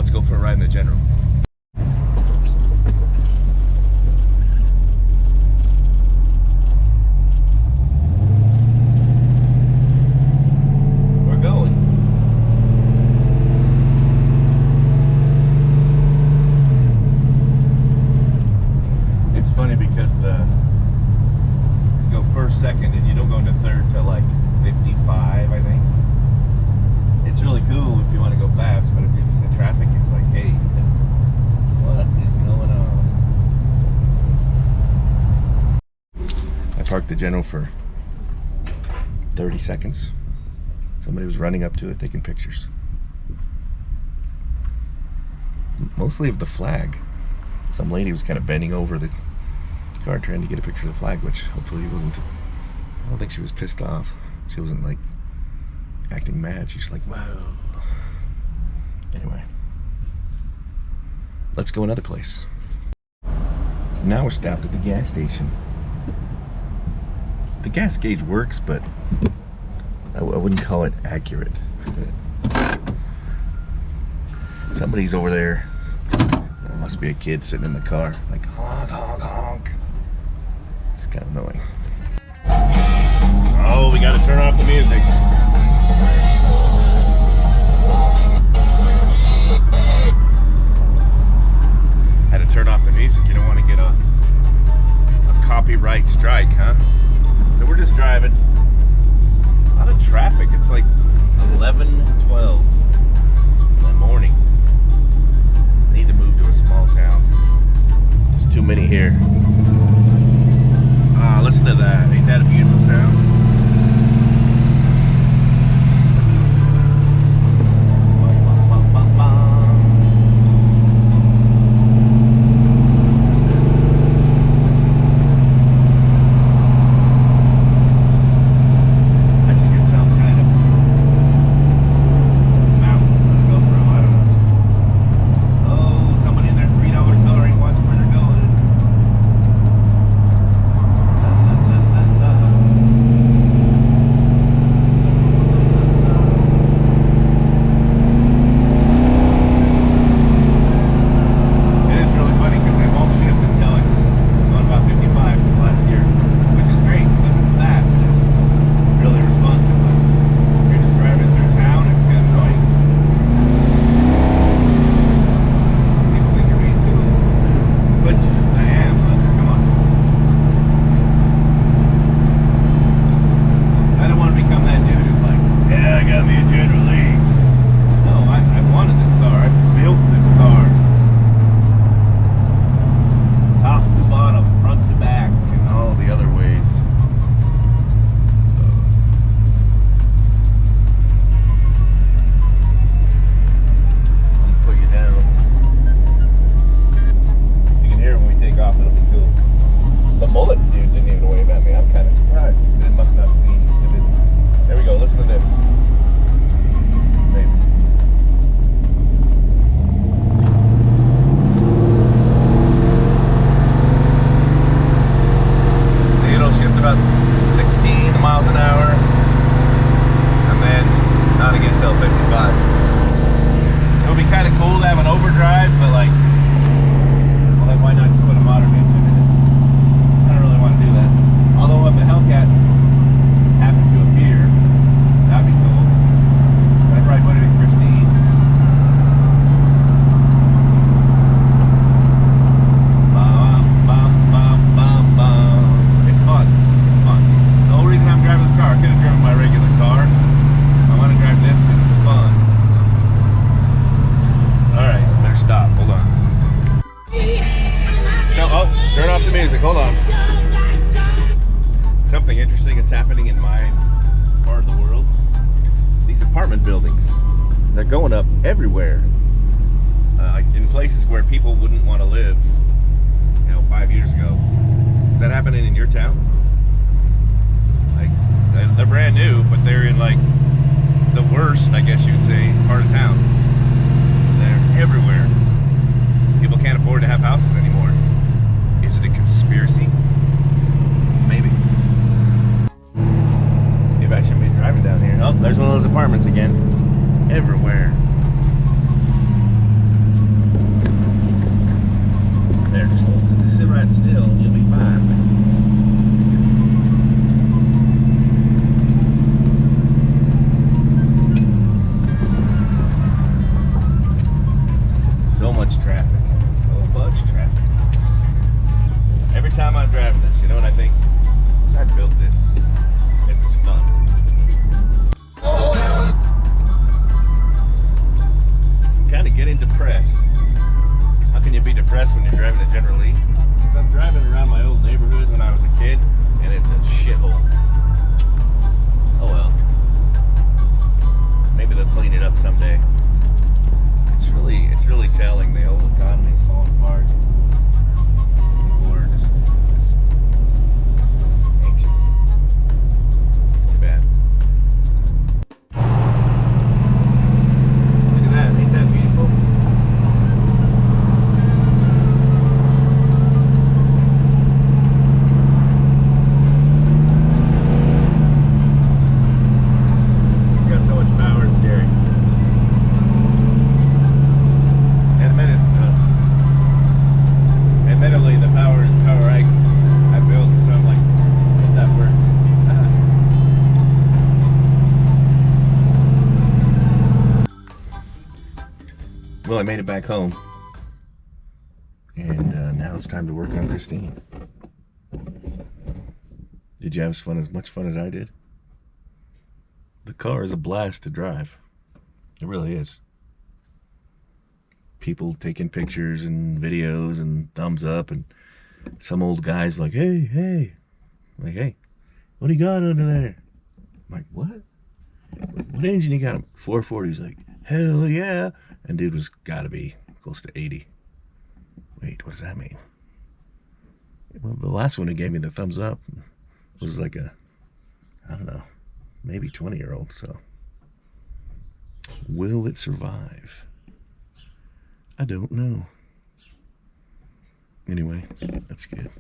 let's go for a ride in the General. We're going. It's funny because you go first, second, and you don't go into third till like 55, I think. It's really cool if you want to go fast, but if you're just in traffic, it's like, hey, what is going on? I parked the General for 30 seconds. Somebody was running up to it, taking pictures. Mostly of the flag. Some lady was kind of bending over the car trying to get a picture of the flag, which hopefully wasn't. I don't think she was pissed off. She wasn't like acting mad. She's like, whoa. Anyway, let's go another place. Now we're stopped at the gas station. The gas gauge works, but I wouldn't call it accurate. Somebody's over there. There must be a kid sitting in the car, like honk, honk, honk. It's kind of annoying. Oh, we got to turn off the music. Had to turn off the music. You don't want to get a copyright strike, huh? So we're just driving. A lot of traffic. It's like 11:12 in the morning. Need to move to a small town. There's too many here. Listen to that. Ain't that a beautiful sound? Going up everywhere, in places where people wouldn't want to live, 5 years ago. Is that happening in your town? Like, they're brand new, but they're in like the worst, I guess you would say, part of town. They're everywhere. People can't afford to have houses anymore. Is it a conspiracy? Maybe. Maybe I shouldn't be driving down here. Oh, there's one of those apartments again. Everywhere. depressed. How can you be depressed when you're driving a generallee? Because I'm driving around my old neighborhood when I was a kid, and it's a shithole. Oh well. Maybe they'll clean it up someday. It's really telling. The old economy's falling apart. People are just anxious. It's too bad. Look at that. Ain't that beautiful? It's got so much power, it's scary. Admittedly, the power is power I built, so I'm like, if that works. Well, I made it back home, and now it's time to work on Christine. Did you have as much fun as I did? The car is a blast to drive. It really is. People taking pictures and videos and thumbs up, and some old guy's like, hey. I'm like, hey, what do you got under there? I'm like, what engine you got? 440. He's like, hell yeah. And dude was gotta be close to 80. Wait, what does that mean? Well, the last one who gave me the thumbs up was like a, I don't know, maybe 20-year-old. So will it survive? I don't know. Anyway, that's good.